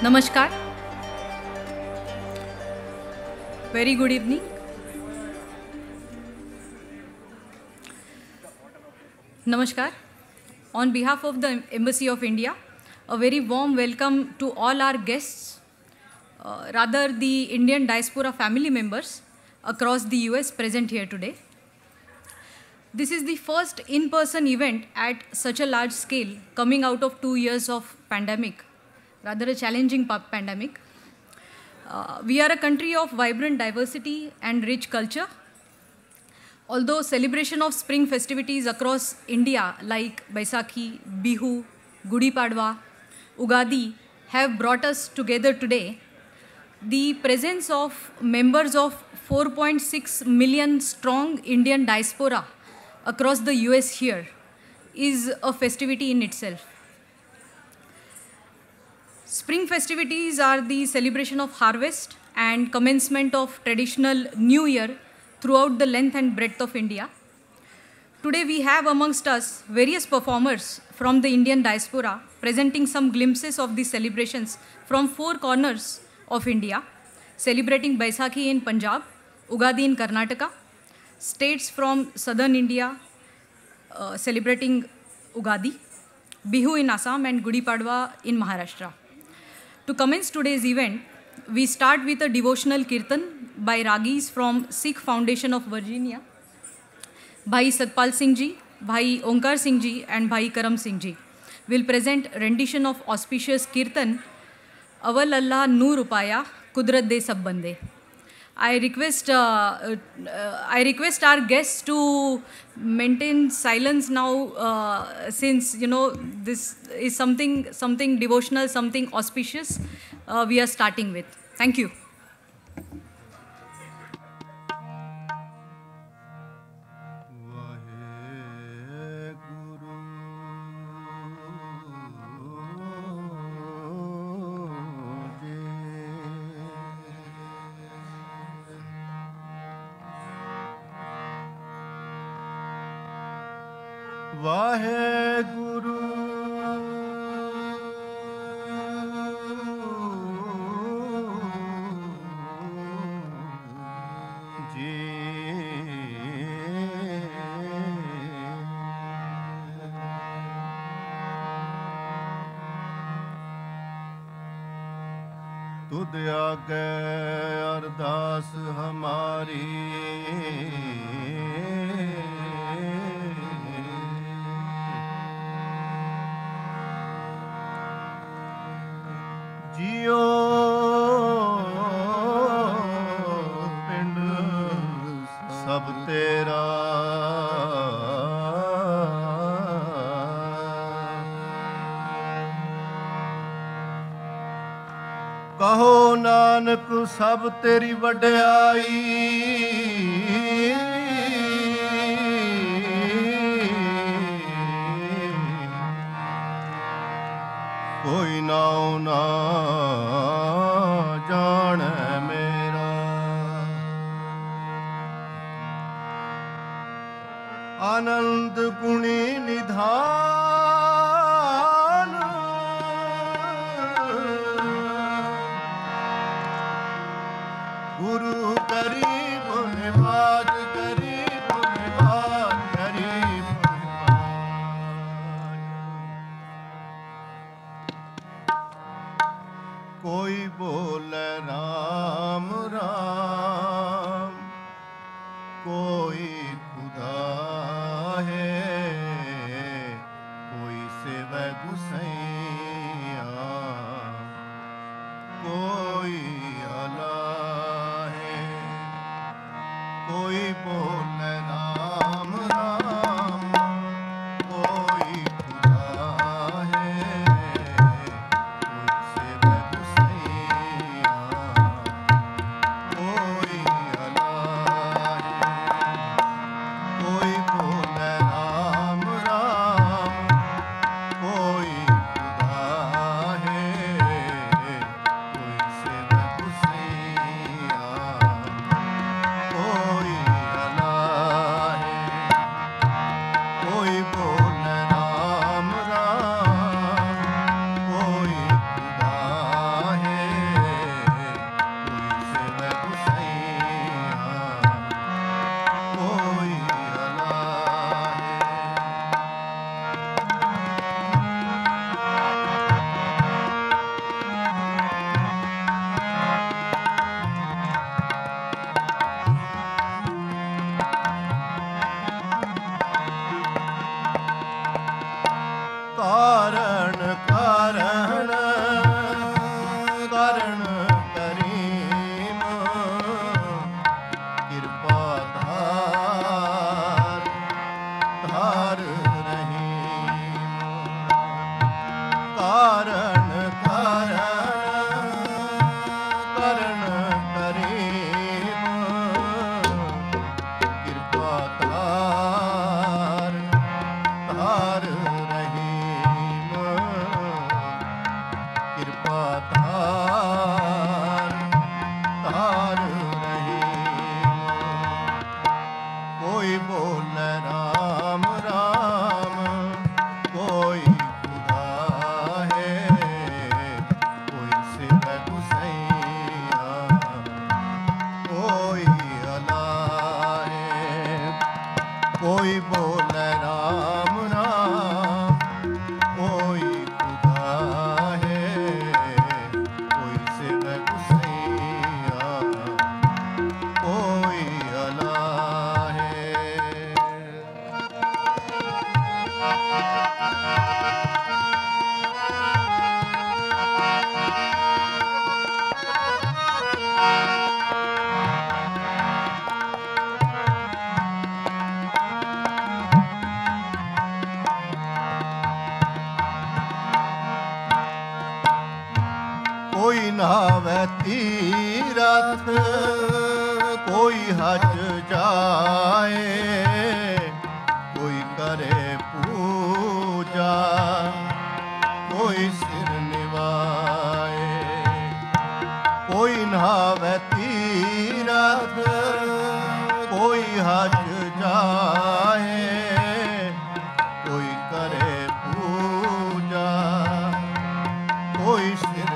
Namaskar. Very good evening. Namaskar. On behalf of the Embassy of India, a very warm welcome to all our guests, rather the Indian diaspora family members across the US present here today. This is the first in-person event at such a large scale coming out of 2 years of pandemic, rather a challenging pandemic. We are a country of vibrant diversity and rich culture. Although celebration of spring festivities across India like Baisakhi, Bihu, Gudi Padwa, Ugadi have brought us together today, the presence of members of 4.6 million strong Indian diaspora across the US here is a festivity in itself. Spring festivities are the celebration of harvest and commencement of traditional New Year throughout the length and breadth of India. Today we have amongst us various performers from the Indian diaspora presenting some glimpses of these celebrations from 4 corners of India, celebrating Baisakhi in Punjab, Ugadi in Karnataka, states from southern India celebrating Ugadi, Bihu in Assam and Gudi Padwa in Maharashtra. To commence today's event, we start with a devotional kirtan by Ragis from Sikh Foundation of Virginia, Bhai Satpal Singh Ji, Bhai Onkar Singh Ji and Bhai Karam Singh Ji will present rendition of auspicious kirtan, Aval Allah Noor Upaya, Kudrat De Sab Bande. I request our guests to maintain silence now, since this is something devotional, something auspicious. We are starting with. Thank you. Waheguru ji ਤੁਧ ਆਗੇ ਅਰਦਾਸ ਹਮਾਰੀ ਜਿਉ ਪਿੰਡ ਸਭ ਤੇਰਾ ਕਹੋ ਨਾਨਕ ਸਭ ਤੇਰੀ ਵਡਿਆਈ ਕੋਈ ਨਾਉ ਨਾ ਜਾਣੈ ਮੇਰਾ ਆਨੰਦ ਗੁਣੀ ਨਿਧਾਨ ਗੁਰੂ ਗਰੀਬ ਨਿਵਾਜ ਗਰੀਬ ਨਿਵਾਜ ਗਰੀਬ कोई बोले राम राम कोई खुदा है कोई सेवै गुसैया कोई अल्लाह है कोई बोले राम राम कोई खुदा है कोई नहावे तीरथ कोई हज जाए, कोई करे पूजा कोई सिर निवाए। कोई नहावे तीरथ कोई हज जाए, कोई करे पूजा कोई सिर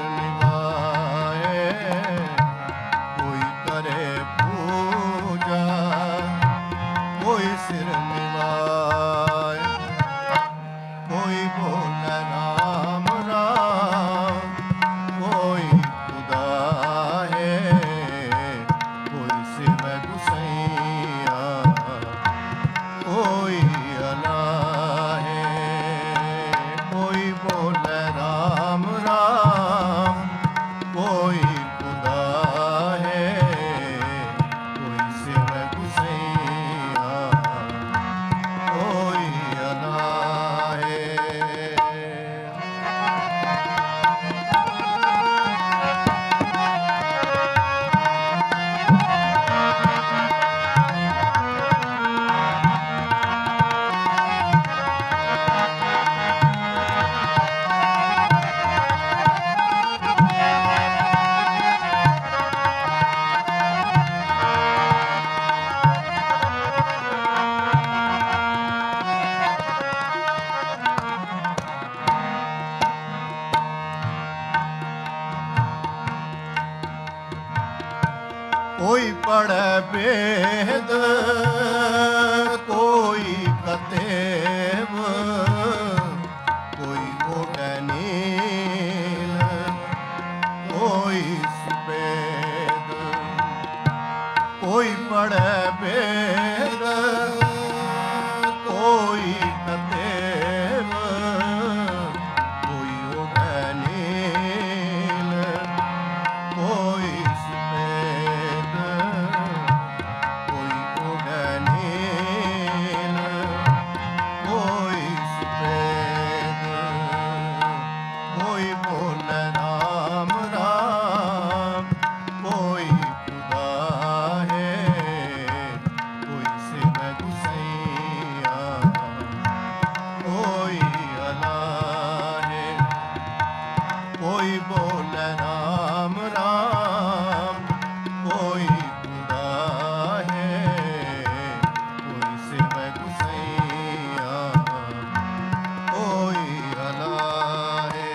सिर निवाए। कोई बोले राम राम कोई खुदा है, कोई शिव गुसैया कोई अल्लाह है। कोई बोले राम राम कोई खुदा है, कोई शिव गुसैया कोई अल्लाह है। कोई पढ़े वेद कोई कतेब, कोई ओढ़े नील कोई सफेद। कोई पढ़े वेद कोई कतेब, कोई ओढ़े नील कोई सफेद। कोई ओढ़े नील कोई सफेद। कोई बोले राम राम कोई खुदा है, कोई शिव गुसैया कोई अल्लाह है। कोई बोले राम राम कोई खुदा है, कोई शिव गुसैया कोई अल्लाह है।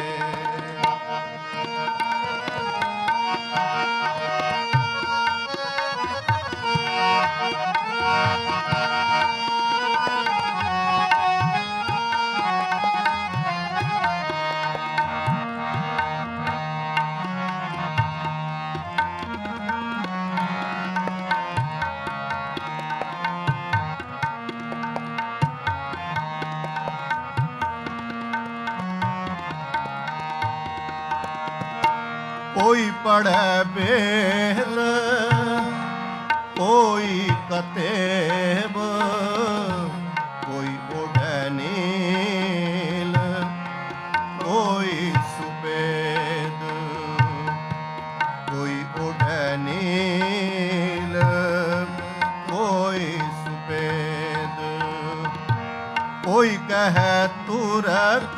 कोई पढ़े वेद कोई कतेब, कोई ओढ़े नील कोई सफेद। कोई ओढ़े नील कोई सफेद। कोई कहे तुरक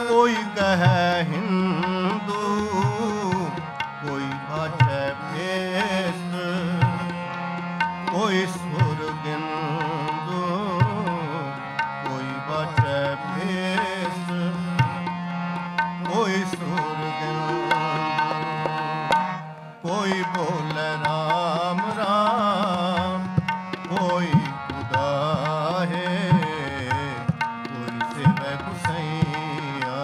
कोई कहे हिंदू, कोई बाजे भेष कोई सुरगिंदू। कोई बाजे भेष कोई सुरगिंदू। कोई बोले राम राम कोई खुदा है, कोई शिव गुसैया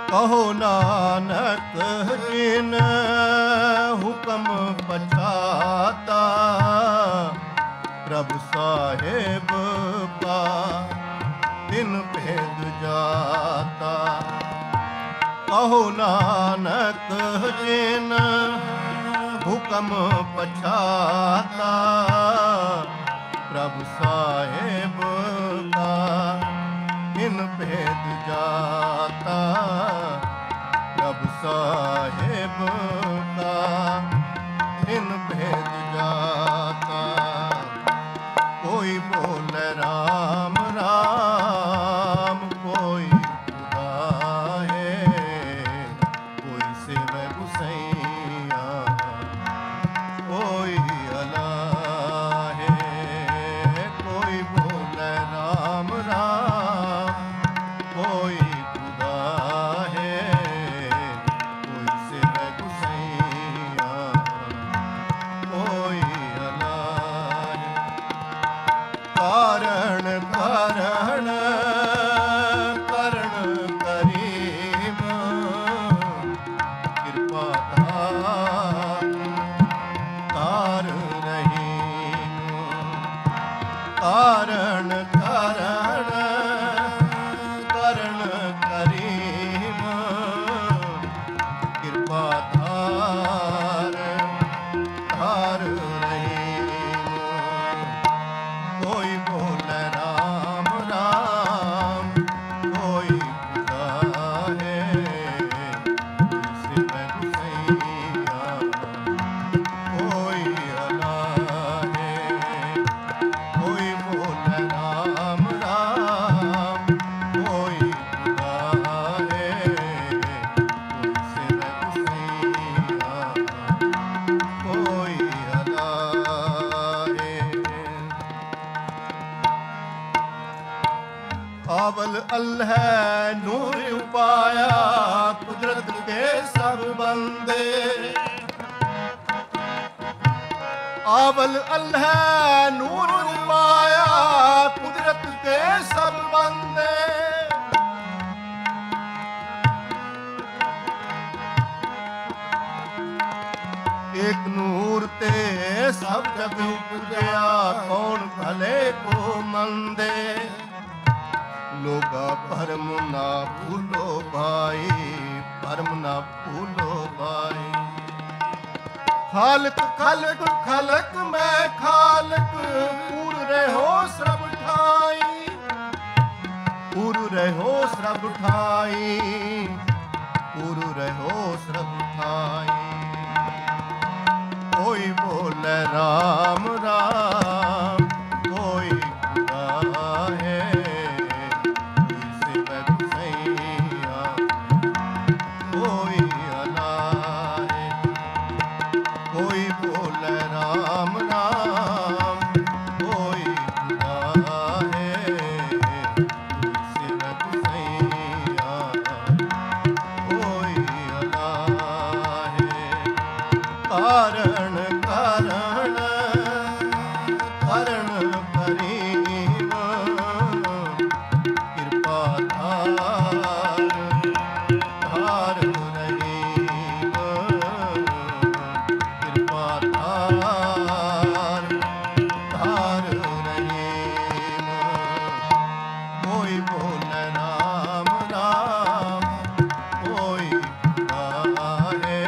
ਕਹੋ ਨਾਨਕ ਜਿਨ ਹੁਕਮ ਪਛਾਤਾ ਪ੍ਰਭ ਸਾਹਿਬ ਪਾ ਤਿਨ ਭੇਦ ਜਾਤਾ ਕਹੋ ਨਾਨਕ ਜਿਨ ਹੁਕਮ ਪਛਾਤਾ ਪ੍ਰਭ ਸਾਹਿਬ ਕਾ ਤਿਨ ਭੇਦ ਜਾਤਾ ਪ੍ਰਭ ਸਾਹਿਬ ਕਾ ਤਿਨ ਭੇਦ ਜਾਤਾ ਕੋਈ ਬੋਲੇ ਰਾਮ ਰਾਮ ਕੋਈ ਖੁਦਾ ਹੈ ਕੋਈ ਸੇਵੈ ਗੁਸਈਆ ਕੋਈ ਅਲਾ ਹੈ ਕੋਈ ਬੋਲੇ ਰਾਮ ਰਾਮ ਕੋਈ ਖੁਦਾ ਹੈ ਕੋਈ ਸੇਵੈ ਗੁਸਈਆ ਕੋਈ ਅਲਾ ਕਾਰਣ ਕਾਰਣ ਕਰਨ ਕਰੀਮ ਕਿਰਪਾ ਤਾਰ ਰਹੀਮ ਕਾਰਣ ਕਾਰਣ ਕਰਨ ਕਰੀਮ ਕਿਰਪਾ ਤਾਰ ਰਹੀਮ ਕੋਈ ਬੋਲੇ ਰਾਮ ਰਾਮ ਕੋਈ ਖੁਦਾ ਹੈ ਕੋਈ ਸੇਵੈ ਗੁਸਈਆ ਕੋਈ ਅਲਾ ਹੈ ਕੋਈ ਬੋਲੇ ਰਾਮ ਰਾਮ ਕੋਈ ਖੁਦਾ ਹੈ ਕੋਈ ਸੇਵੈ ਗੁਸਈਆ ਕੋਈ ਅਲਾ ਹੈ अवल अल्लाह नूर उपाया कुदरत के सब बंदे अवल अल्लाह नूर उपाया कुदरत के सब बंदे एक नूर ते सब जग उपजया कौन भले को मंदे लोगा परम ना भूलो भाई परम ना भूलो भाई खालक खालक खालक मैं खालक पूर रहो सब ठाई पूर रहो सब ठाई पूर रहो सब ठाई कोई बोले राम राम कोई खुदा है कोई अला है कोई बोले राम राम कोई खुदा है कोई सैवै गुसैया कोई अला है कारण कारण करण करीम कृपा धार रहीम कृपा धार रहीम कोई बोले राम राम कोई खुदा है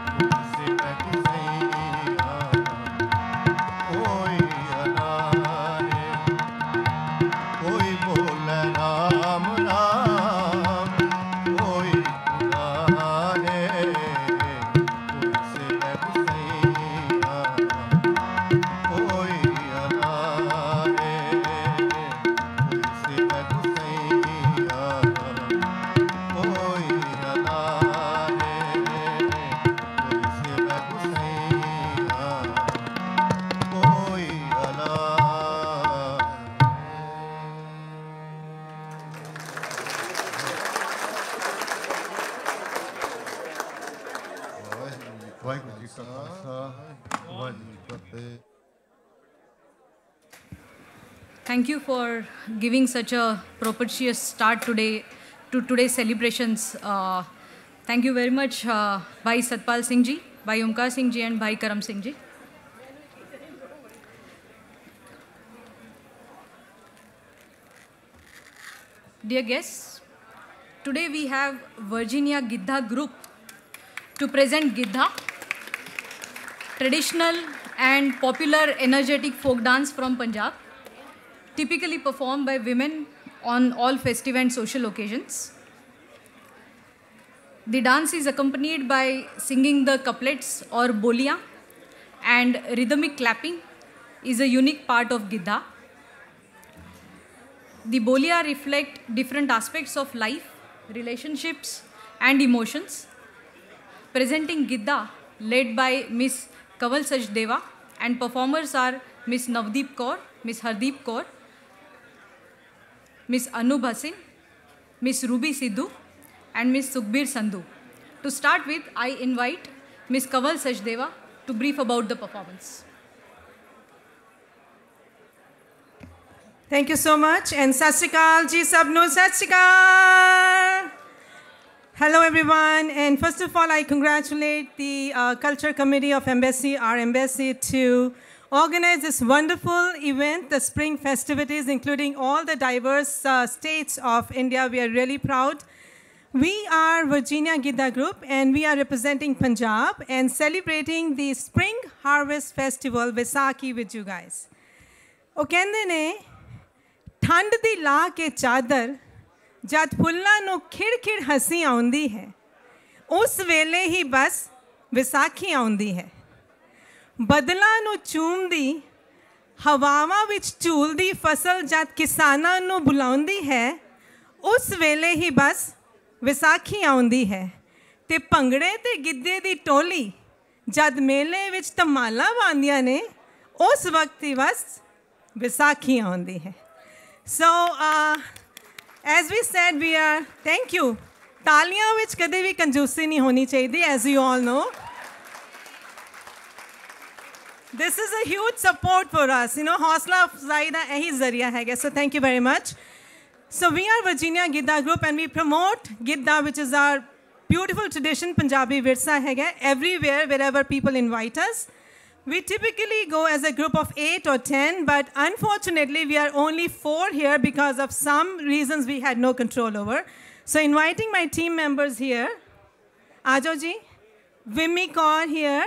कोई सैवै गुसैया कोई अला है कोई बोले राम राम कोई खुदा है कोई सैवै गुसैया कोई अला है कोई सैवै गुसैया कोई अला है कोई सैवै गुसैया कोई अला ਵਾਹਿਗੁਰੂ ਜੀ ਕਾ ਖਾਲਸਾ ਵਾਹਿਗੁਰੂ ਜੀ ਕੀ ਫਤਿਹ Thank you for giving such a propitious start today to today's celebrations. Thank you very much, Bhai Satpal Singh ji, Bhai Omkar Singh ji, and Bhai Karam Singh ji. Dear guests, today we have Virginia Giddha Group to present Giddha, traditional and popular energetic folk dance from Punjab, typically performed by women on all festive and social occasions. The dance is accompanied by singing the couplets or boliyan, and rhythmic clapping is a unique part of Giddha. The boliya reflect different aspects of life, relationships, and emotions. Presenting Giddha, led by Miss Kaval Sachdeva, and performers are Miss Navdeep Kaur, Miss Hardeep Kaur, Miss Anu Bhasin, Miss Ruby Sidhu, and Miss Sukhbir Sandhu. To start with, I invite Miss Kaval Sachdeva to brief about the performance. Thank you so much, and Sat Shri Akal ji sabnu, Sat Shri Akal. Hello everyone, and first of all I congratulate the Culture Committee of Embassy, our embassy, to organize this wonderful event, the Spring Festivities, including all the diverse states of India. We are really proud. We are Virginia Giddha Group, and we are representing Punjab and celebrating the Spring Harvest Festival, Vaisakhi, with you guys. O kende ne ठंड दी ला के चादर जद फुल्लां नूं खिड़-खिड़ हसी आउंदी है उस वेले ही बस विसाखी आउंदी है बदलां नूं चूमदी हवावां विच झूलदी फसल जद किसानां नूं बुलाउंदी है उस वेले ही बस विसाखी आउंदी है ते भंगड़े ते गिद्धे दी टोली जद मेले विच धमाला पांदियां ने उस वक्त ही बस विसाखी आउंदी है. So, as we said, we are, thank you. Taaliyan vich kade bhi kanjoosi nahi honi chahiye, as you all know. This is a huge support for us. You know, hausla afzai da yahi zariya hai. So, thank you very much. So, we are Virginia Giddha Group, and we promote Giddha, which is our beautiful tradition, Punjabi virsa hai, everywhere, wherever people invite us. We typically go as a group of 8 or 10, but unfortunately we are only 4 here because of some reasons we had no control over. So inviting my team members here, Ajo ji, Vimmi Kaur here,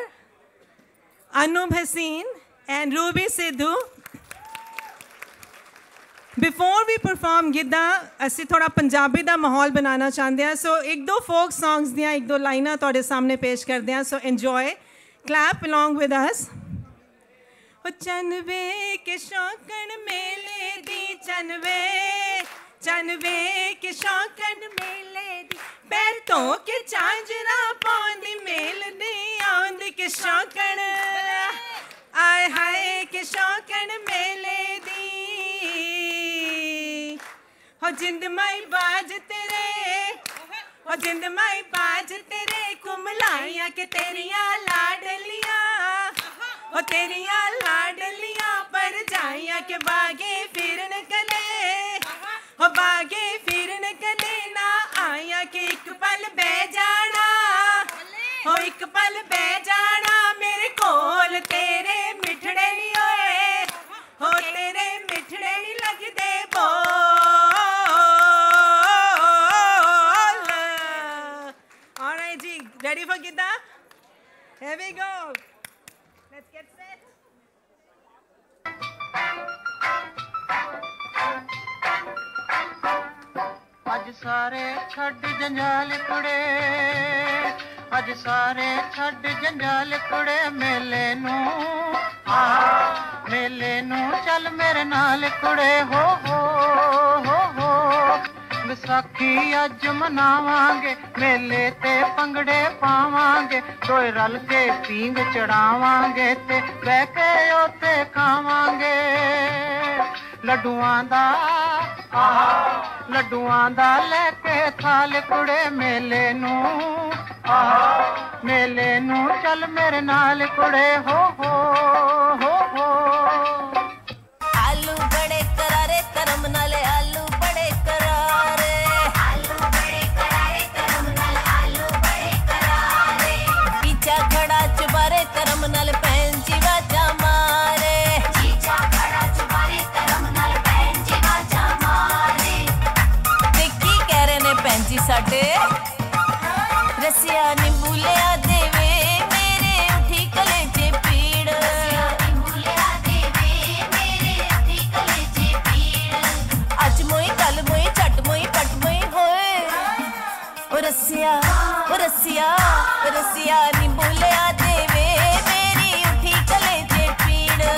Anu Bhasin, and Ruby Sidhu. Before we perform Giddha, ਅਸੀਂ ਥੋੜਾ ਪੰਜਾਬੀ ਦਾ ਮਾਹੌਲ ਬਣਾਉਣਾ ਚਾਹੁੰਦੇ ਹਾਂ. So ਇੱਕ ਦੋ folk songs ਦੀਆਂ ਇੱਕ ਦੋ ਲਾਈਨਾਂ ਤੁਹਾਡੇ ਸਾਹਮਣੇ ਪੇਸ਼ ਕਰਦੇ ਹਾਂ. So enjoy. Clap along with us. चनवे के शौकन मेले दी चनवे के शौकन मेले दी पैर तो के झांझरा पौंदी मेल दी आंदी के शौकन आय हाय के शौकन मेले दी हो जिंद माई बाज तेरे ओ जिंद माई बाज तेरे कुमलाइयां के तेरियां लाडलियां ओ तेरियां लाडलियां पर जाइयां के बागे फिरन कले ओ बागे फिरन कले ना आइयां के एक पल बह जाना ओ एक पल बह जाना मेरे कोल तेरे मिठड़े नहीं होए ओ तेरे मिठड़े नहीं लगदे Ready for Giddha? Here we go. Let's get set. आज सारे छड़ जंजाल कुड़े आज सारे छड़ जंजाल कुड़े मेले नू चल मेरे नाल कुड़े हो विसाखी अज मनावांगे मेले ते पंगड़े पावांगे दोए रल के पींग चढ़ावांगे ते बह के ओते खावांगे लड्डुआं दा लेके थाल कुड़े मेले नू चल मेरे नाल कुड़े हो आलू बड़े करारे करम नाले आलू बड़े करारे आलू साडे रसिया नींबू लिया देवे मेरे उठी कलेजे पीड़ अज मोई कल मोई चट मोई पट मोई होए ओ रसिया नींबू लिया देवे मेरी उठी कलेजे पीड़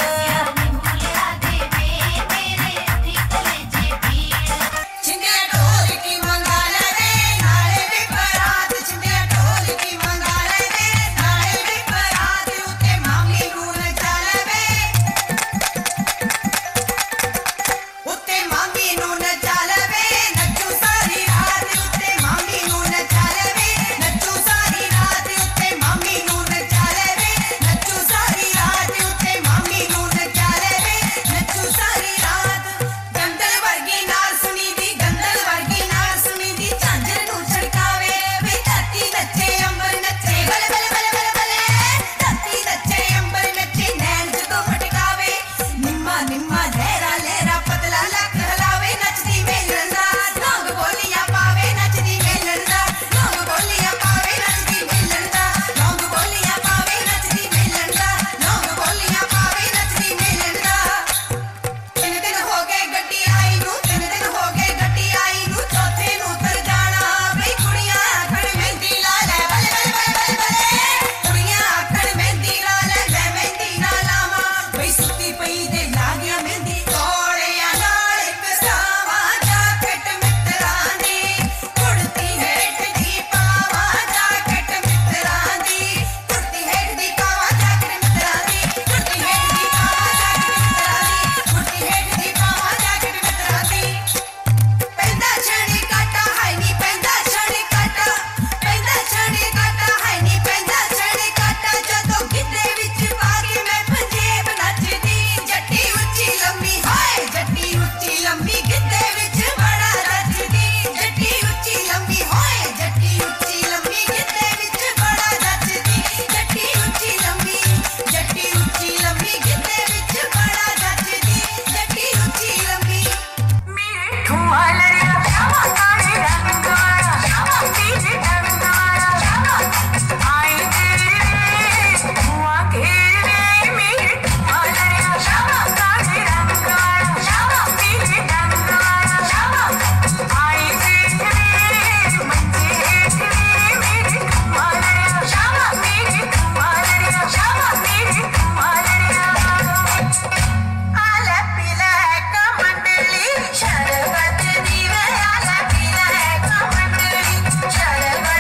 शरबत दी वे आला पीला है कमंडली शरबत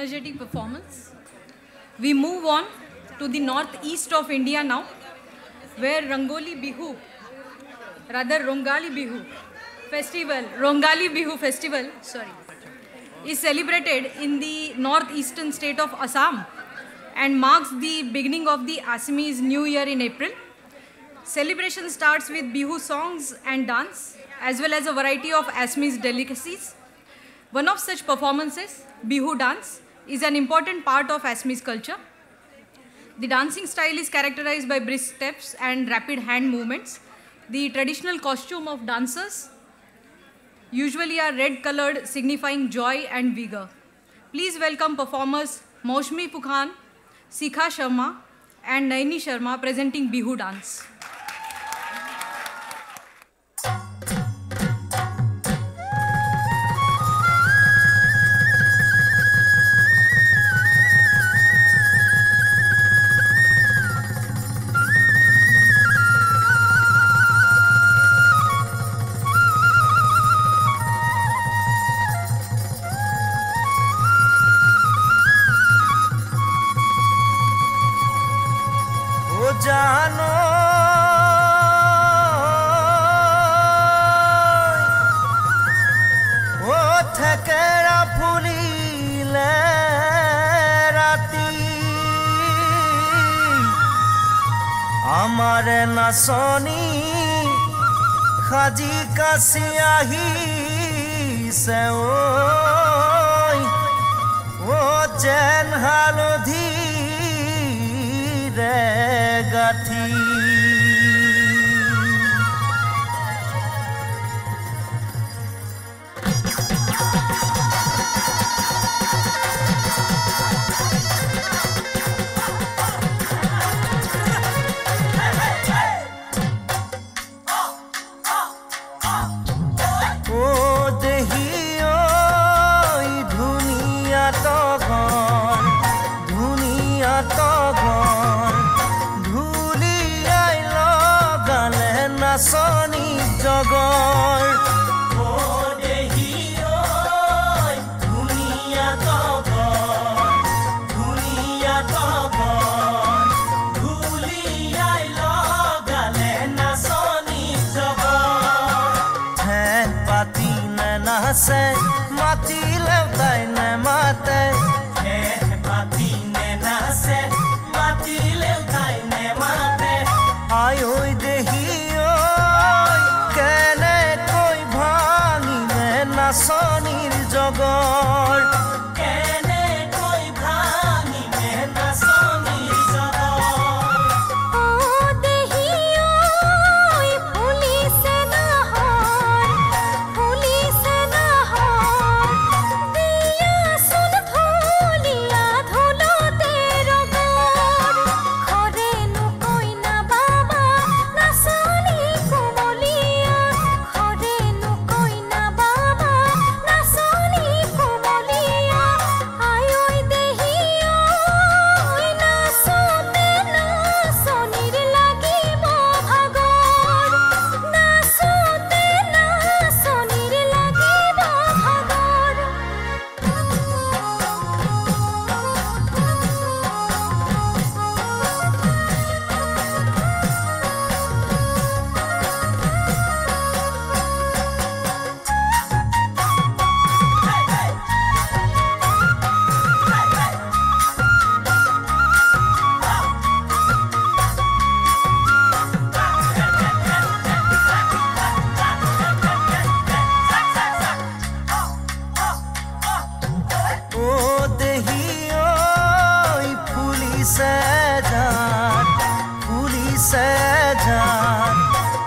energetic performance. We move on to the northeast of India now, where Rongali Bihu festival, is celebrated in the northeastern state of Assam and marks the beginning of the Assamese New Year in April. Celebration starts with Bihu songs and dance, as well as a variety of Assamese delicacies. One of such performances, Bihu dance, is an important part of Assamese culture. The dancing style is characterized by brisk steps and rapid hand movements. The traditional costume of dancers usually are red colored, signifying joy and vigor. Please welcome performers Maushmi Pukhan, Sikha Sharma and Naini Sharma presenting Bihu dance. Amare nasoni khaji kasiyahi se o jen halodhi re gathi Sony jogor o dehi oi duniya togor dhuli ailo gale na sony jogor the pati na se mati levtai na mate the pati na se mati levtai na mate ayo dehi sonir jogor kene koi bhani mena sonir jogor o dehi oi phuli se na hor diya sun thuliya dhulo tero gor khore nu koi na baba na soni kumoliya khore nu koi na baba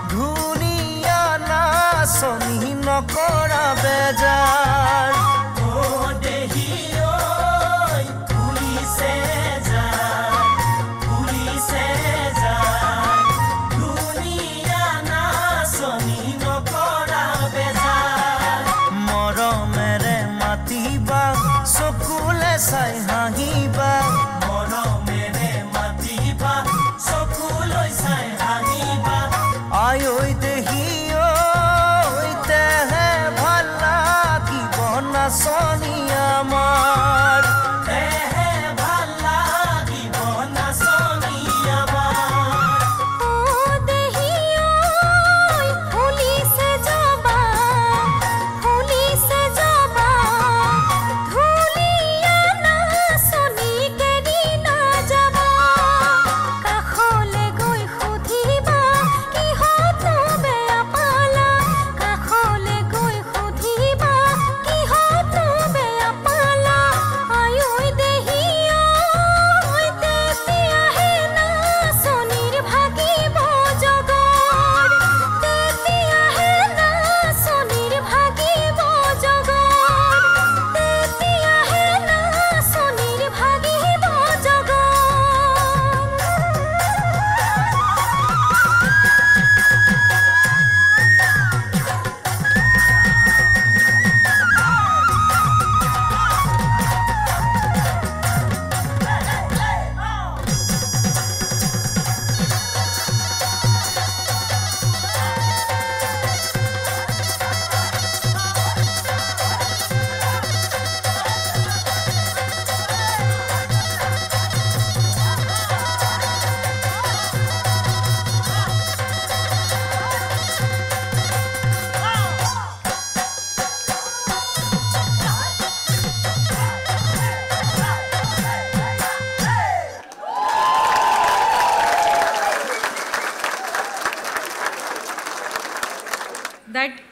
Dunia na soni no kora bejar o dehi oi police jar dunia na soni no kora bejar moro mere matiba sokule sai hahiba moro mere matiba sokuloi sai hahiba ayo dehi oi tehe bhala ki bona soni amar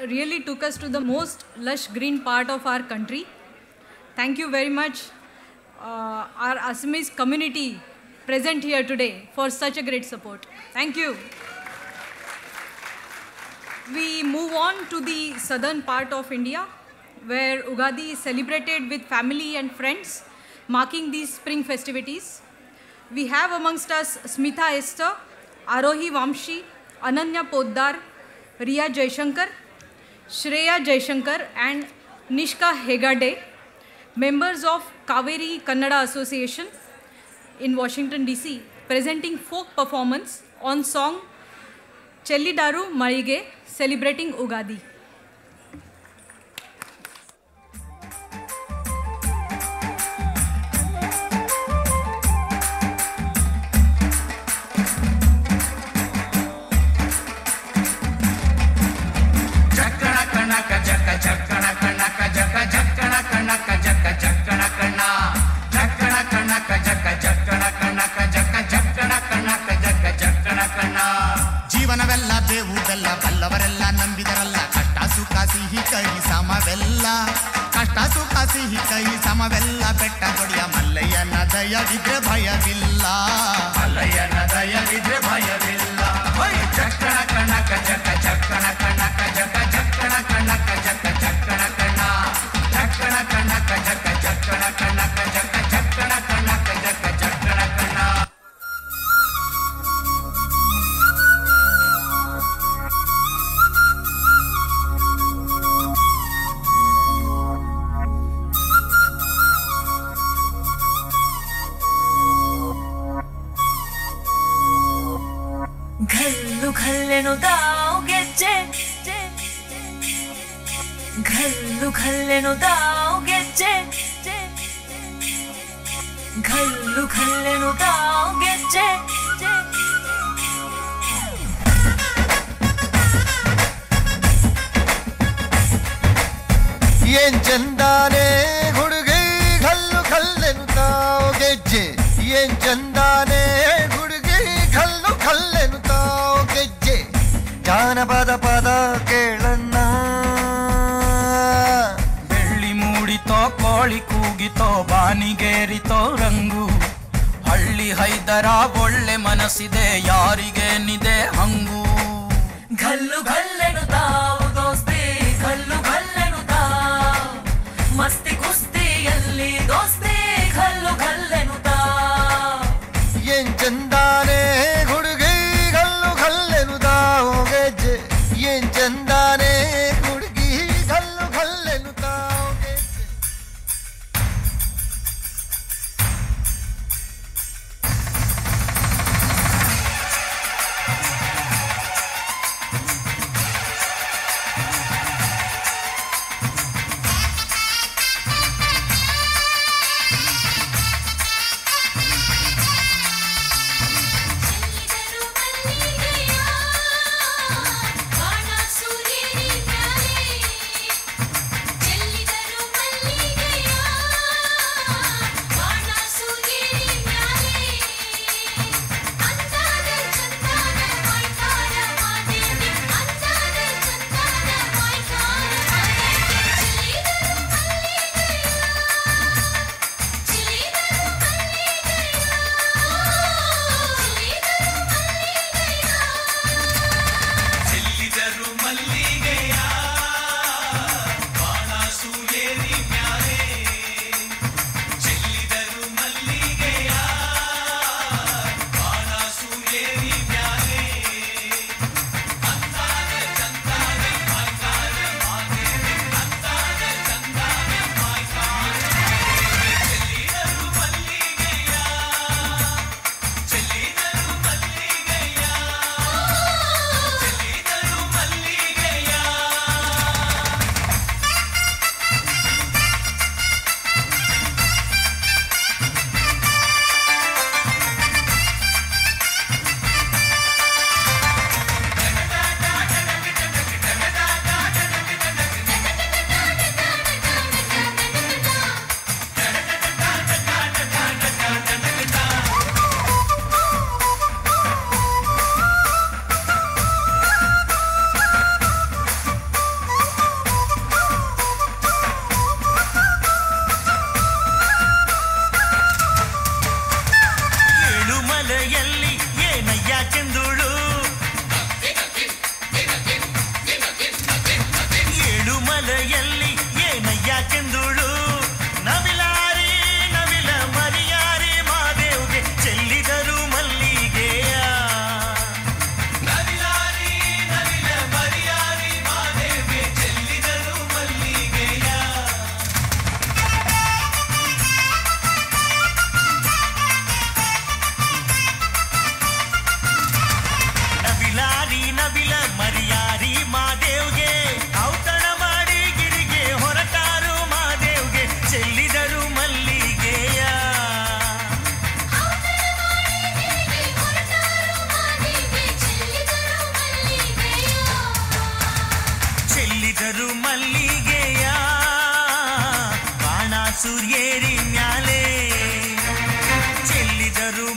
really took us to the most lush green part of our country. Thank you very much, our Assamese community present here today, for such a great support. Thank you. We move on to the southern part of India, where Ugadi is celebrated with family and friends, marking these spring festivities. We have amongst us Smitha Esther, Arohi Vamshi, Ananya Poddar, Riya Jaishankar, Shreya Jaishankar and Nishka Hegade, members of Kaveri Kannada Association in Washington DC, presenting folk performance on song Chellidaru Malige, celebrating Ugadi. ಜೀವನವೆಲ್ಲ ಬೇವು ಬೆಲ್ಲ ಬಲ್ಲವರೆಲ್ಲ ನಂಬಿದರಲ್ಲ ಕಷ್ಟ ಸುಖ ಸಿಹಿ ಕೈ ಸಮವೆಲ್ಲ ಕಷ್ಟ ಸುಖ ಸಿಹಿ ಕೈ ಸಮವೆಲ್ಲ ಬೆಟ್ಟ ಕೊಡಿಯ ಮಲ್ಲಯ್ಯನ ದಯವಿದ್ರೆ ಭಯವಿಲ್ಲ ಮಲ್ಲಯ್ಯನ ದಯವಿದ್ರೆ ಭಯವಿಲ್ಲ ಚಕ್ಕಣ ಕಣಕ ಚಕ್ಕ ಚಕ್ಕಣ ಕಣಕ ಜಕ ಚಕ್ಕಣ ಕಣಕ ಜಕ ಚಕ್ಕಣ ಕಣ ಚಕ್ಕಣ ಕಣಕ ಜಕ ಚಕ್ಕಣ ಕಣಕ ಜಕ ಚಕ್ಕಣ ಕಣಕ ಜಕ ಚಕ್ಕಣ ಕಣ. ಘಲ್ಲು ಘಲ್ಲೆನು ದಾವ್ ಗೆಜ್ಜೆ ಘಲ್ಲು ಘಲ್ಲೆನು ದಾವ್ ಗೆಜ್ಜೆ ಘಲ್ಲು ಘಲ್ಲೆನು ದಾವ್ ಗೆಜ್ಜೆ ಏನ್ ಚಂದಾನೆ ಹುಡುಗಿ ಘಲ್ಲು ಘಲ್ಲೆನು ತಾವ್ ಗೆಜ್ಜೆ ಏನ್ ಚಂದಾನೆ ಹುಡುಗಿ ಘಲ್ಲು ಘಲ್ಲೆನು ತಾವ್ ಗೆಜ್ಜೆ ಜಾನಪದ ಪದ ಕೇಳಣ್ಣ ಬೆಳ್ಳಿ ಮೂಡಿತೋ ಕೋಳಿ ಕೂಗಿತೋ ಬಾನಿಗೇರಿತೋ ರಂಗು ಹಳ್ಳಿ ಹೈದರ ಒಳ್ಳೆ ಮನಸ್ಸಿದೆ ಯಾರಿಗೇನಿದೆ ಹಂಗು ಘಲ್ಲು ಘಲ್ಲೆನು ತಾವು ದೋಸ್ತಿ ಘಲ್ಲು ಘಲ್ಲೆನು ತಾವ್ ಮಸ್ತಿ ಕುಸ್ತಿಯಲ್ಲಿ ದೋಸ್ತಿ ಘಲ್ಲು ಘಲ್ಲೆನು ತಾವ್ ಏನ್ ಚಂದಾನೆ ಹುಡುಗಿ ಘಲ್ಲು ಘಲ್ಲೆನು ತಾವ್ ಗೆಜ್ಜೆ ಏನ್ ಚಂದಾನೆ ಹುಡುಗಿ ಘಲ್ಲು ಘಲ್ಲೆನು ತಾವ್ ಗೆಜ್ಜೆ.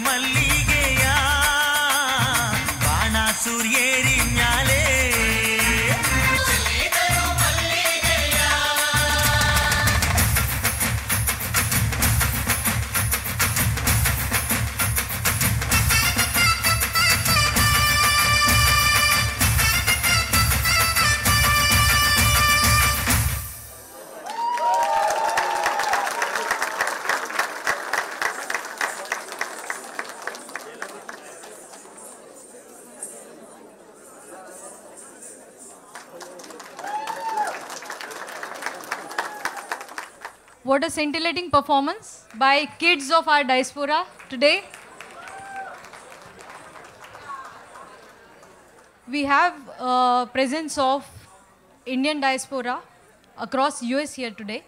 ಮಲ್ಲಿಗೆಯ ಬಾಣ ಸೂರ್ಯೇರಿ ಮ್ಯಾಲೆ What a scintillating performance by kids of our diaspora today. We have presence of Indian diaspora across US here today.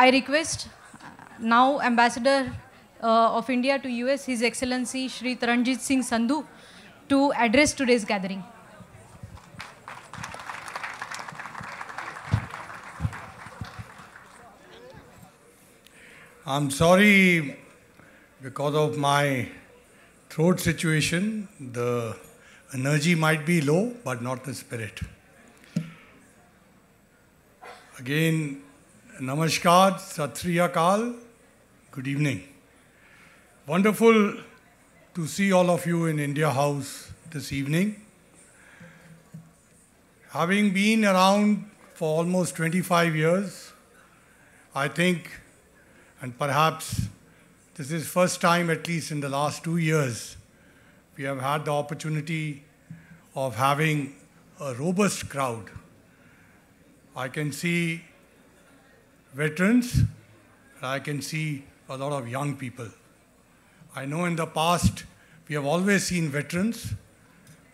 I request now Ambassador of India to US, His Excellency Shri Taranjit Singh Sandhu, to address today's gathering. I'm sorry, because of my throat situation, the energy might be low, but not the spirit. Again, namaskar, sat sri akal, good evening. Wonderful to see all of you in India House this evening. Having been around for almost 25 years, I think, and perhaps this is first time, at least in the last 2 years, we have had the opportunity of having a robust crowd. I can see veterans, and I can see a lot of young people. I know in the past we have always seen veterans,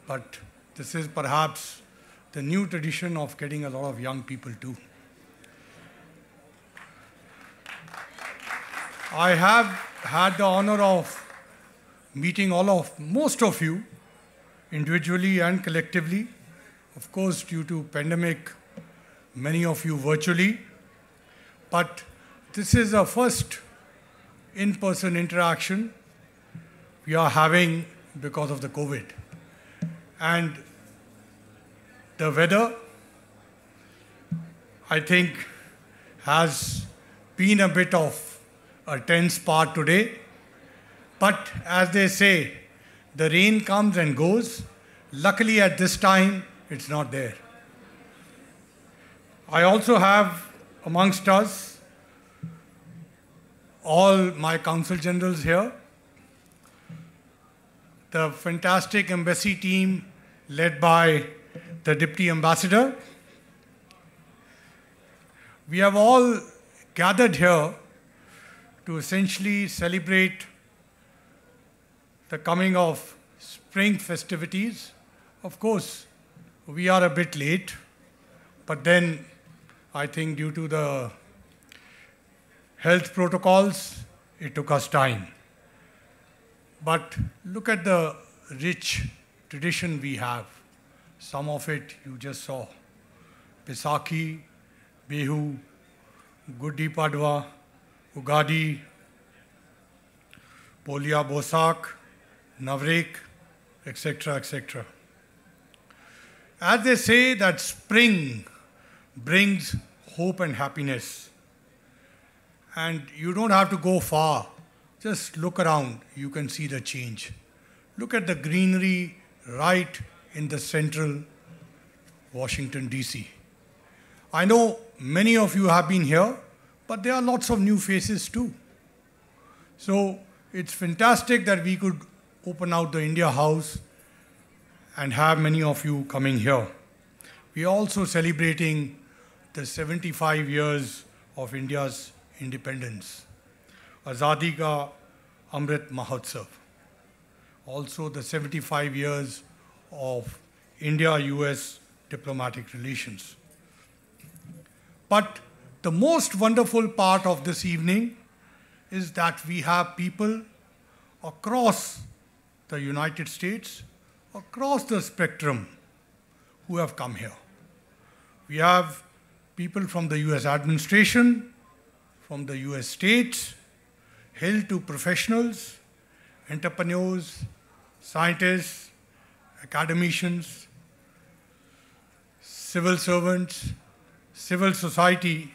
but this is perhaps the new tradition of getting a lot of young people too. I have had the honor of meeting most of you, individually and collectively. Of course, due to pandemic, many of you virtually. But this is a first in-person interaction we are having because of the COVID. And the weather, I think, has been a bit of a tense part today, but as they say, the rain comes and goes. Luckily at this time, it's not there. I also have amongst us all my consul generals here, the fantastic embassy team led by the Deputy Ambassador. We have all gathered here to essentially celebrate the coming of spring festivities. Of course, we are a bit late, but then I think due to the health protocols, it took us time. But look at the rich tradition we have. Some of it you just saw. Baisakhi, Bihu, Gudi Padwa, Ugadi, Polia Bosak, Navrek, etc., etc. As they say that spring brings hope and happiness, and you don't have to go far, just look around, you can see the change. Look at the greenery right in the central Washington, D.C. I know many of you have been here, but there are lots of new faces too. So it's fantastic that we could open out the India House and have many of you coming here. We are also celebrating the 75 years of India's independence, Azadi Ka Amrit Mahotsav. Also the 75 years of India-US diplomatic relations. But the most wonderful part of this evening is that we have people across the United States, across the spectrum, who have come here. We have people from the US administration, from the US states, Hill to professionals, entrepreneurs, scientists, academicians, civil servants, civil society,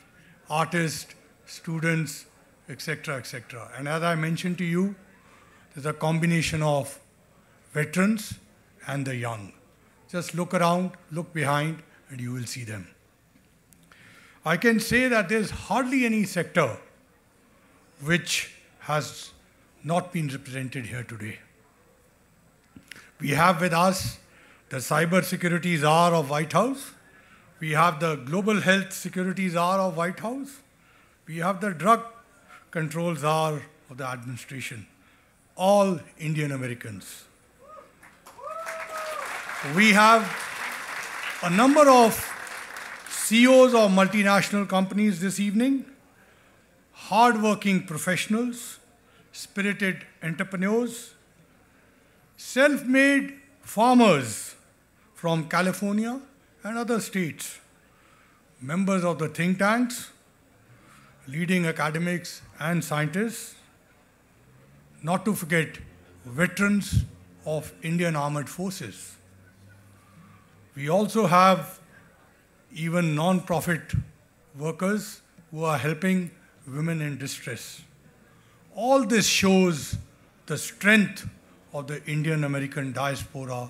artists, students, etc., etc. And as I mentioned to you, there's a combination of veterans and the young. Just look around, look behind, and you will see them. I can say that there's hardly any sector which has not been represented here today. We have with us the cyber security czar of White House. We have the global health security czar of White House. We have the drug control czar of the administration. All Indian Americans. We have a number of CEOs of multinational companies this evening, hard-working professionals, spirited entrepreneurs, self-made farmers from California and other states, members of the think tanks, leading academics and scientists, not to forget veterans of Indian Armed Forces. We also have even non-profit workers who are helping women in distress. All this shows the strength of the Indian American diaspora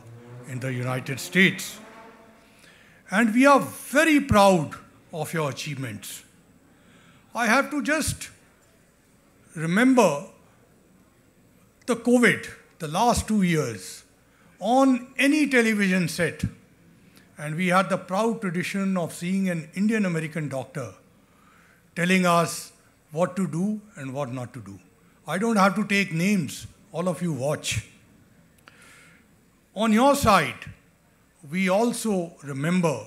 in the United States. And we are very proud of your achievements. I have to just remember the COVID, the last 2 years, on any television set. And we had the proud tradition of seeing an Indian American doctor telling us what to do and what not to do. I don't have to take names, all of you watch. On your side, we also remember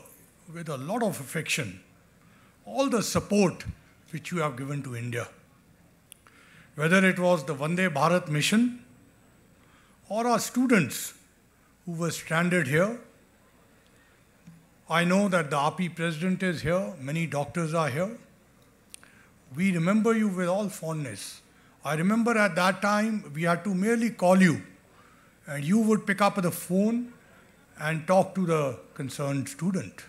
with a lot of affection all the support which you have given to India. Whether it was the Vande Bharat mission or our students who were stranded here. I know that the RP president is here, many doctors are here. We remember you with all fondness. I remember at that time we had to merely call you and you would pick up the phone and talk to the concerned student.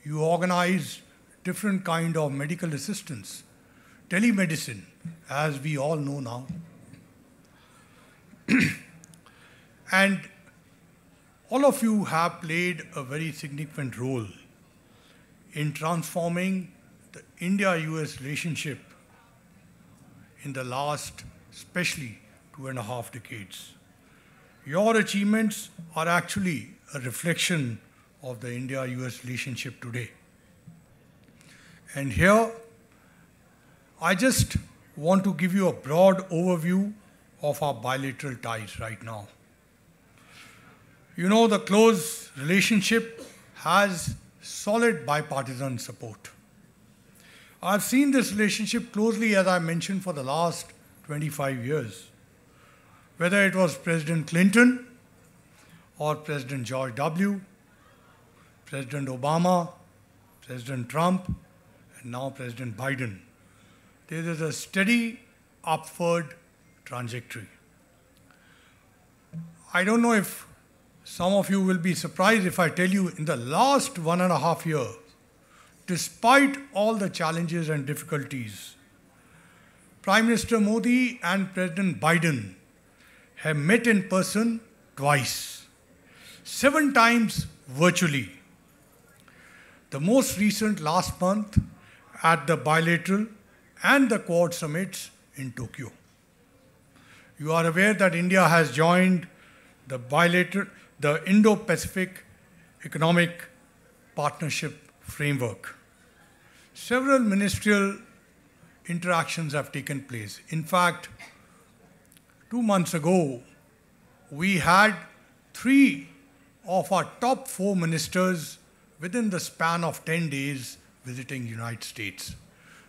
You organized different kind of medical assistance, telemedicine, as we all know now. And all of you have played a very significant role in transforming the India-US relationship in the last, especially 2.5 decades. Your achievements are actually a reflection of the India-US relationship today. And here, I just want to give you a broad overview of our bilateral ties right now. You know, the close relationship has solid bipartisan support. I've seen this relationship closely, as I mentioned, for the last 25 years. Whether it was President Clinton or President George W., President Obama, President Trump, and now President Biden. There is a steady upward trajectory. I don't know if some of you will be surprised if I tell you in the last 1.5 years, despite all the challenges and difficulties, Prime Minister Modi and President Biden have met in person twice, 7 times virtually. The most recent last month at the bilateral and the Quad summits in Tokyo. You are aware that India has joined the Indo-Pacific Economic Partnership Framework. Several ministerial interactions have taken place. In fact, 2 months ago, we had 3 of our top 4 ministers within the span of 10 days visiting the United States.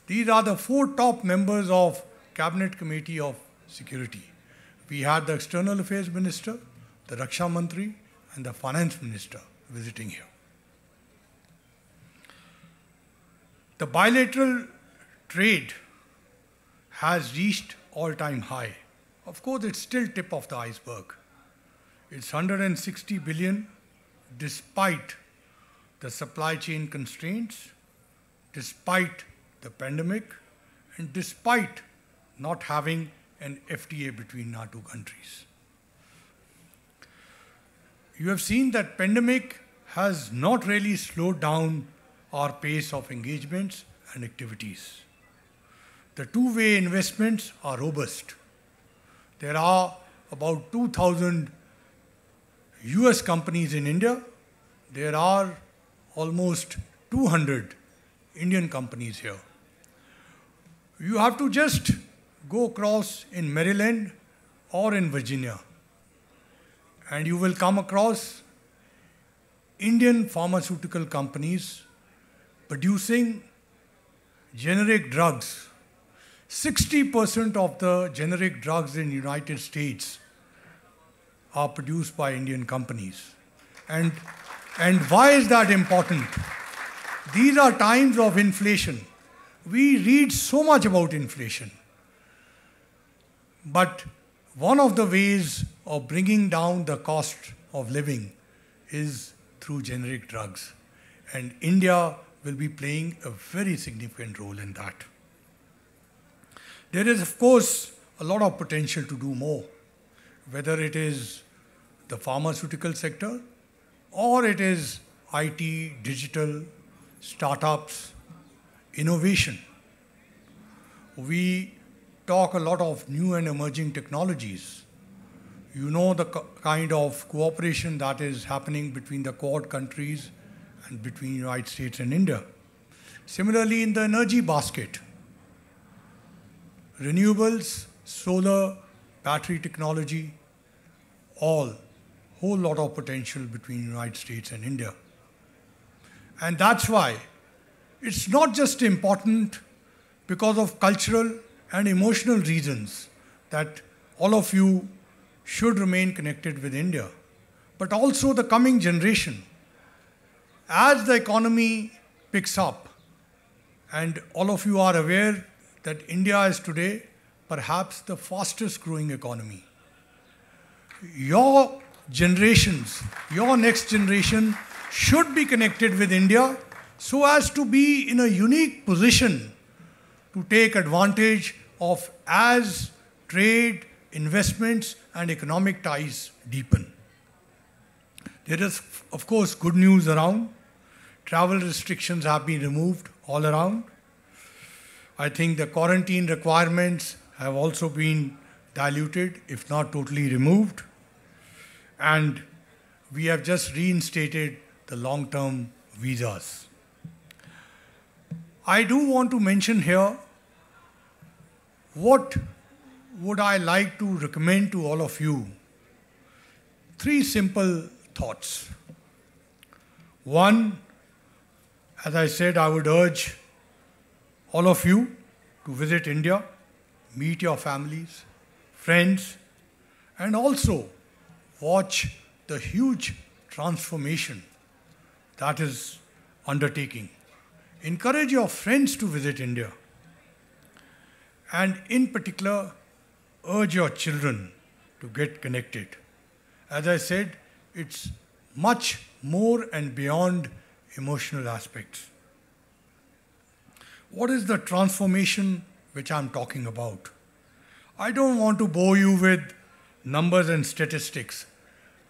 These are the 4 top members of Cabinet Committee of Security. We had the External Affairs Minister, the Raksha Mantri, and the Finance Minister visiting here. The bilateral trade has reached all-time high Of course, it's still tip of the iceberg. It's 160 billion despite the supply chain constraints, despite the pandemic, and despite not having an FTA between our two countries. You have seen that pandemic has not really slowed down our pace of engagements and activities. The two-way investments are robust. There are about 2,000 US companies in India. There are almost 200 Indian companies here. You have to just go across in Maryland or in Virginia, and you will come across Indian pharmaceutical companies producing generic drugs. 60% of the generic drugs in the United States are produced by Indian companies. And why is that important? These are times of inflation. We read so much about inflation. But one of the ways of bringing down the cost of living is through generic drugs. And India will be playing a very significant role in that. There is, of course, a lot of potential to do more, whether it is the pharmaceutical sector or it is IT, digital, startups, innovation. We talk a lot of new and emerging technologies. You know the kind of cooperation that is happening between the Quad countries and between the United States and India. Similarly, in the energy basket, renewables, solar, battery technology, whole lot of potential between the United States and India. And that's why it's not just important because of cultural and emotional reasons that all of you should remain connected with India, but also the coming generation. As the economy picks up, and all of you are aware that India is today perhaps the fastest growing economy. Your generations, your next generation should be connected with India so as to be in a unique position to take advantage of as trade, investments and economic ties deepen. There is, of course, good news around. Travel restrictions have been removed all around. I think the quarantine requirements have also been diluted, if not totally removed. And we have just reinstated the long-term visas. I do want to mention here what would I like to recommend to all of you. 3 simple thoughts. One, as I said, I would urge all of you to visit India, meet your families, friends, and also watch the huge transformation that is undertaking. Encourage your friends to visit India. And in particular, urge your children to get connected. As I said, it's much more and beyond emotional aspects. What is the transformation which I'm talking about? I don't want to bore you with numbers and statistics,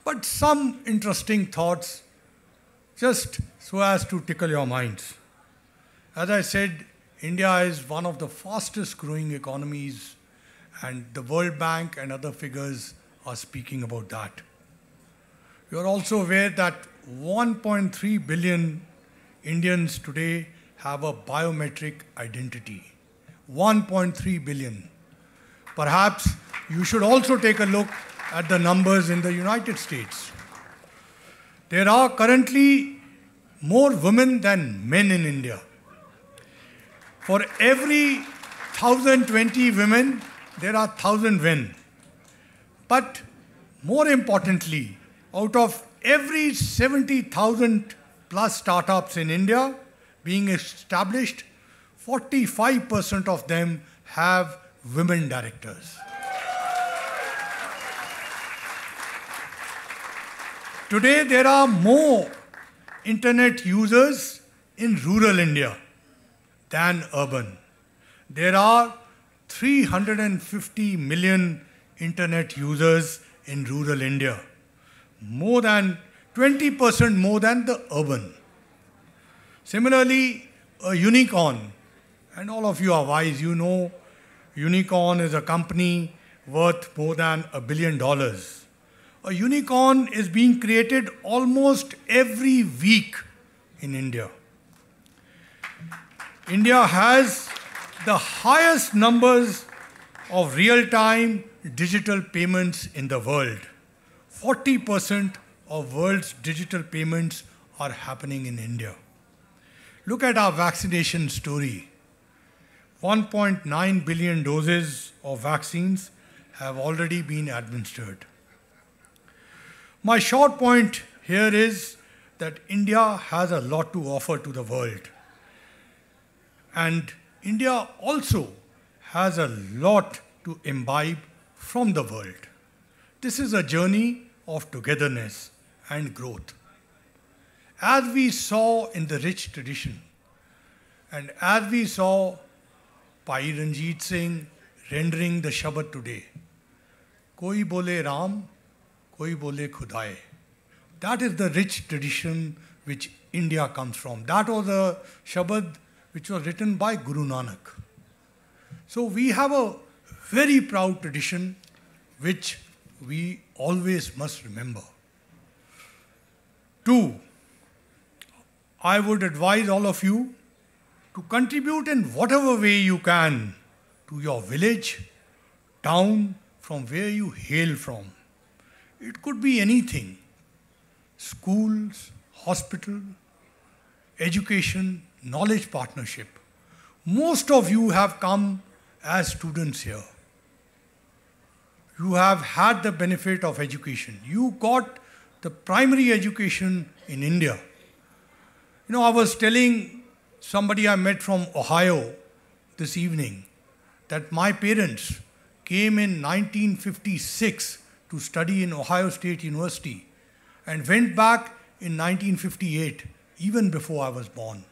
but some interesting thoughts just so as to tickle your minds. As I said, India is one of the fastest growing economies, and the World Bank and other figures are speaking about that. You are also aware that 1.3 billion Indians today have a biometric identity. 1.3 billion. Perhaps you should also take a look at the numbers in the United States. There are currently more women than men in India. For every 1,020 women, there are 1,000 men. But more importantly, out of every 70,000 plus startups in India being established, 45% of them have women directors. Today there are more internet users in rural India than urban. There are 350 million internet users in rural India, more than 20% more than the urban. Similarly, a unicorn, and all of you are wise, you know unicorn is a company worth more than $1 billion. A unicorn is being created almost every week in India. India has the highest numbers of real-time digital payments in the world. 40% of world's digital payments are happening in India. Look at our vaccination story. 1.9 billion doses of vaccines have already been administered. My short point here is that India has a lot to offer to the world. And India also has a lot to imbibe from the world. This is a journey of togetherness and growth. As we saw in the rich tradition, and as we saw Bhai Ranjit Singh rendering the Shabad today, Koi bole Ram, koi bole Khudai. That is the rich tradition which India comes from. That was a Shabad which was written by Guru Nanak. So we have a very proud tradition which we always must remember. 2, I would advise all of you to contribute in whatever way you can to your village, town, from where you hail from. It could be anything. Schools, hospital, education, knowledge partnership. Most of you have come as students here. You have had the benefit of education. You got the primary education in India. You know, I was telling somebody I met from Ohio this evening that my parents came in 1956 to study in Ohio State University and went back in 1958, even before I was born.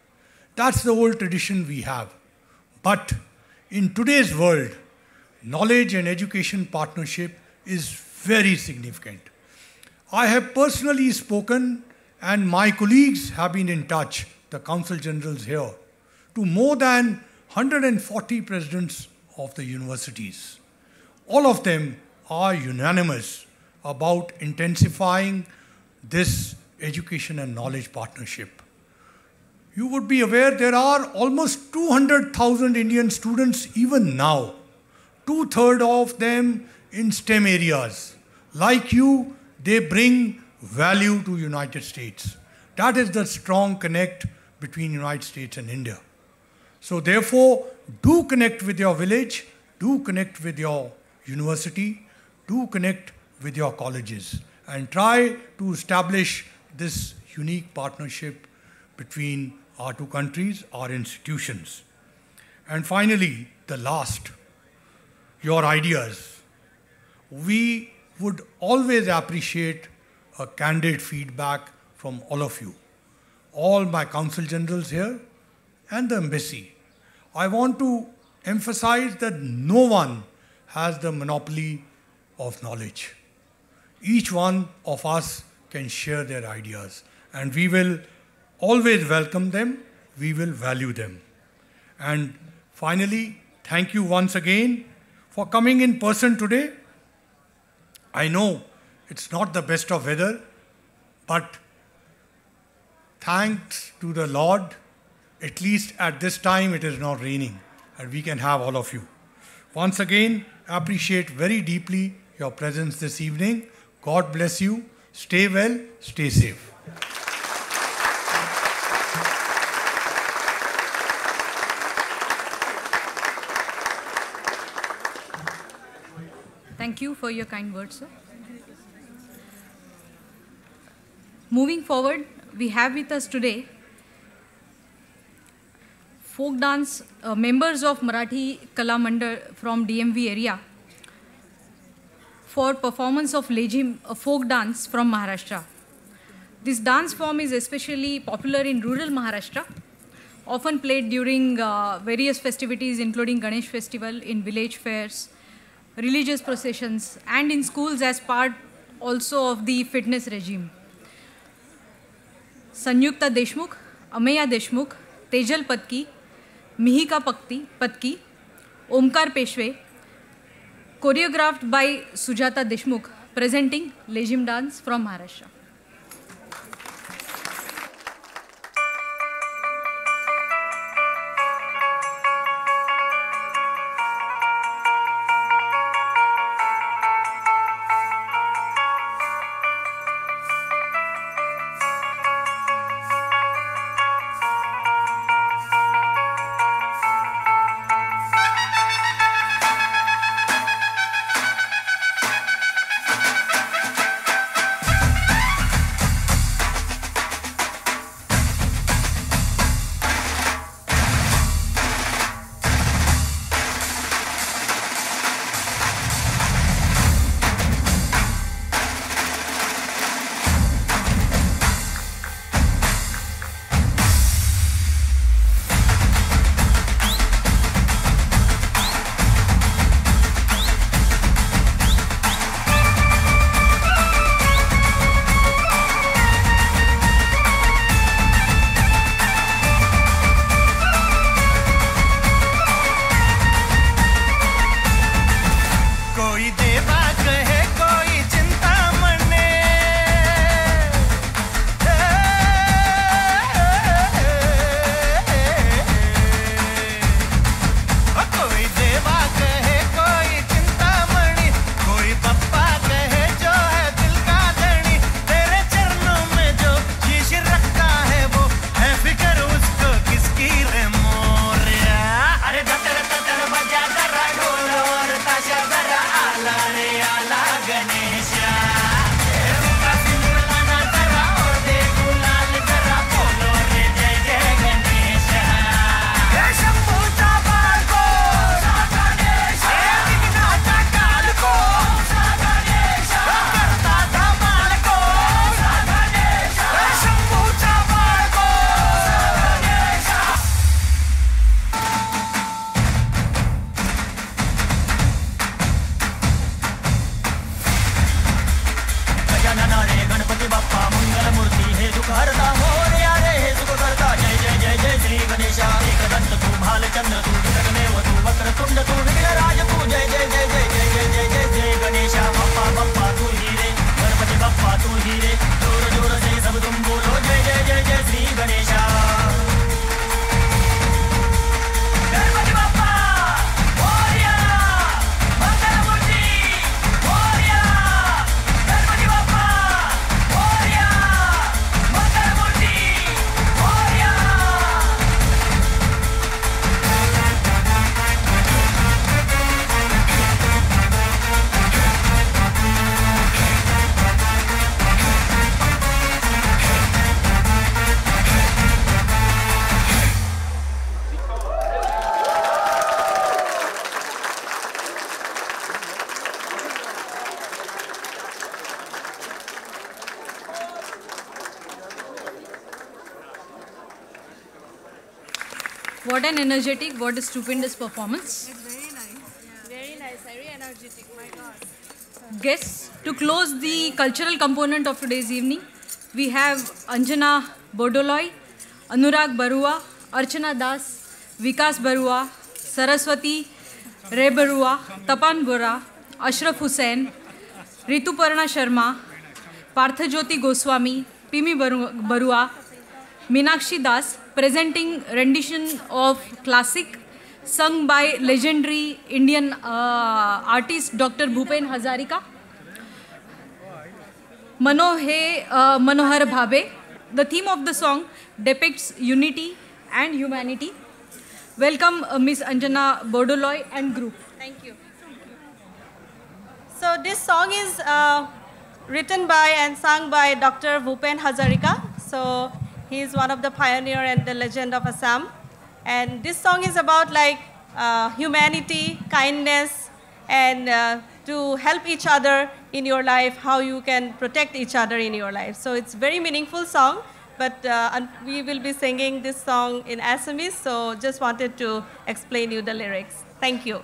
That's the old tradition we have. But in today's world, knowledge and education partnership is very significant. I have personally spoken, and my colleagues have been in touch, the Council Generals here, to more than 140 presidents of the universities. All of them are unanimous about intensifying this education and knowledge partnership. You would be aware there are almost 200,000 Indian students even now, 2/3 of them in STEM areas. Like you, they bring value to United States. That is the strong connect between United States and India. So therefore, do connect with your village, do connect with your university, do connect with your colleges, and try to establish this unique partnership between our two countries, our institutions. And finally, the last, your ideas. We would always appreciate a candid feedback from all of you, all my Council Generals here and the embassy. I want to emphasize that no one has the monopoly of knowledge. Each one of us can share their ideas, and we will always welcome them, we will value them. And finally, thank you once again for coming in person today. I know it's not the best of weather, but thanks to the Lord, at least at this time it is not raining, and we can have all of you. Once again, appreciate very deeply your presence this evening. God bless you. Stay well, stay safe. Thank you for your kind words, sir. Moving forward, we have with us today folk dance members of Marathi Kala Mandal from DMV area for performance of Lejim, a folk dance from Maharashtra. This dance form is especially popular in rural Maharashtra, often played during various festivities including Ganesh festival, in village fairs, religious processions, and in schools as part also of the fitness regime. Sanyukta Deshmukh, Ameya Deshmukh, Tejal Patki, Mihika Patki, Omkar Peshwe, choreographed by Sujata Deshmukh, presenting Lejim dance from Maharashtra. What an energetic, what a stupendous performance. It's very nice. Very nice, very energetic, my God. Guests, to close the cultural component of today's evening, we have Anjana Bodoloy, Anurag Barua, Archana Das, Vikas Barua, Saraswati Ray Barua, Tapan Bora, Ashraf Hussain, Rituparna Sharma, Parthajyoti Goswami, Pimi Barua, Meenakshi Das, presenting rendition of classic sung by legendary Indian artist Dr. Bhupen Hazarika. Manohar Bhabe. The theme of the song depicts unity and humanity. Welcome Ms. Anjana Bodoloy and group. Thank you. So this song is written by and sung by Dr. Bhupen Hazarika. So he is one of the pioneer and the legend of Assam. And this song is about like humanity, kindness, and to help each other in your life, how you can protect each other in your life. So it's very meaningful song, but we will be singing this song in Assamese, so just wanted to explain you the lyrics. Thank you.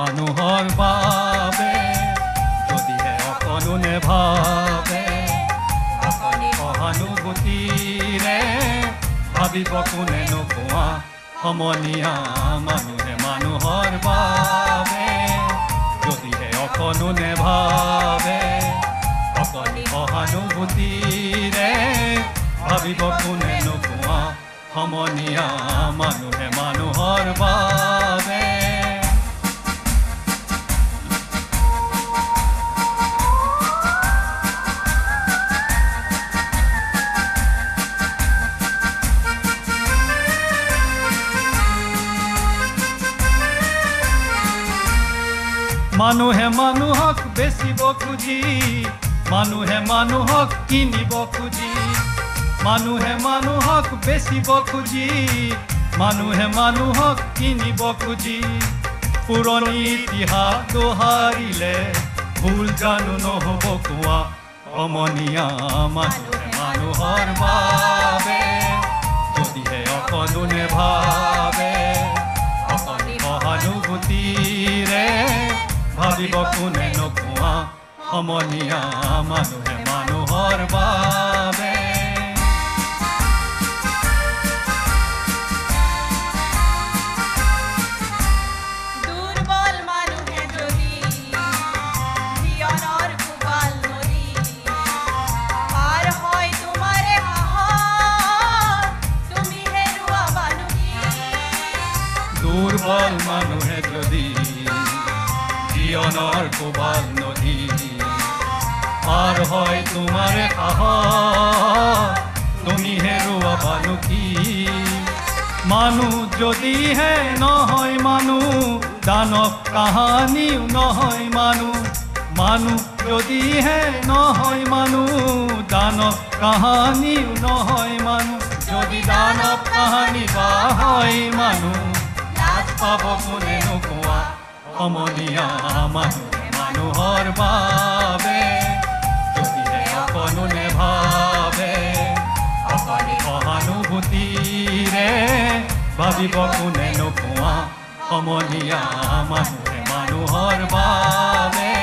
মানুহৰ বাবে যদিহে অকণোনে ভাবে অকণি সহানুভূতিৰে ভাবিব কোনে নোপোৱা সমনীয়া মানুহে মানুহৰ বাবে যদিহে অকণোনে ভাবে অকণি সহানুভূতিৰে ভাবিব কোনে নোপোৱা সমনীয়া মানুহে মানুহৰ বাবে মানুহে মানুহক বেচিব খুজি মানুহে মানুহক কিনিব খুজি মানুহে মানুহক বেচিব খুজি মানুহে মানুহক কিনিব খুজি পুৰণি ইতিহাস দোহাৰিলে ভুল জানো নহ'ব কোৱা সমনীয়া মানুহে মানুহৰ বাবে যদিহে অকণোনে ভাবে অকণি সহানুভূতিৰে ভাবিব কোনে নোপোৱা সমনীয়া মানুহে মানুহৰ বাবে দুৰ্বল মানুহে যদি জীৱনৰ কোবাল নদী পাৰ হয় তোমাৰে সাহস তুমি হেৰুৱা বানুকি দুৰ্বল মানুহে যদি জীৱনৰ কোবাল নদী পাৰ হয় তোমাৰে সাহস তুমি হেৰুৱা বানুকি মানুহ যদিহে নহয় মানুহ দানৱ কাহানিও নহয় মানুহ মানুহ যদিহে নহয় মানুহ দানৱ কাহানিও নহয় মানুহ যদি দানৱ কাহানি বা হয় মানুহ লাজ পাব কোনে নোকোৱা সমনীয়া মানুহে মানুহৰ বাবে যদিহে অকণোনে ভাবে অকণি সহানুভূতিৰে ভাবিব কোনে নোপোৱা সমনীয়া মানুহে মানুহৰ বাবে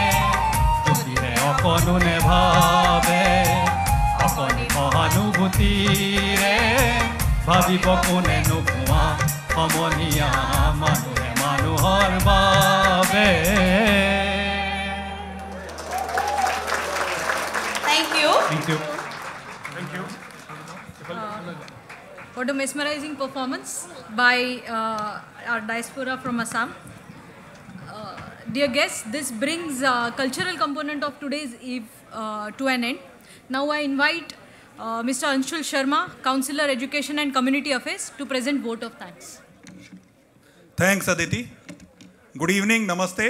যদিহে অকণোনে ভাবে অকণি সহানুভূতিৰে ভাবিব কোনে নোপোৱা সমনীয়া মানুহে মানুহৰ বাবে Thank you. Thank you. Thank you. What a mesmerizing performance by our diaspora from Assam. Dear guests, this brings cultural component of today's eve to an end. Now I invite Mr. Anshul Sharma, Councillor Education and Community Affairs, to present vote of thanks. Thanks, Aditi. Good evening, namaste.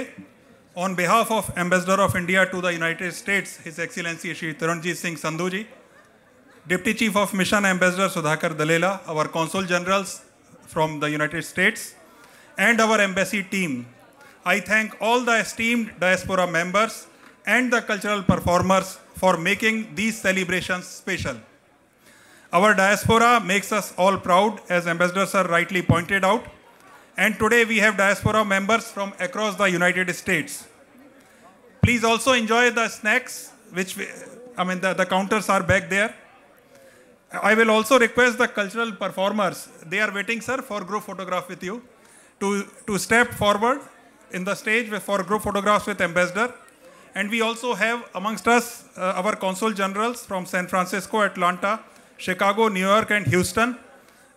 On behalf of Ambassador of India to the United States, His Excellency Shri Taranjit Singh Sandhuji, Deputy Chief of Mission Ambassador Sudhakar Dalela, our Consul Generals from the United States, and our embassy team, I thank all the esteemed diaspora members and the cultural performers for making these celebrations special. Our diaspora makes us all proud, as Ambassador Sir rightly pointed out. And today we have diaspora members from across the United States. Please also enjoy the snacks, which the counters are back there. I will also request the cultural performers, they are waiting, sir, for group photograph with you, to step forward in the stage for group photographs with Ambassador. And we also have amongst us our Consul Generals from San Francisco, Atlanta, Chicago, New York, and Houston.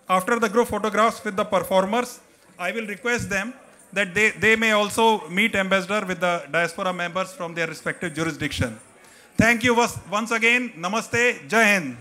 After the group photographs with the performers, I will request them that they may also meet ambassador with the diaspora members from their respective jurisdiction. Thank you once again. Namaste. Jai Hind.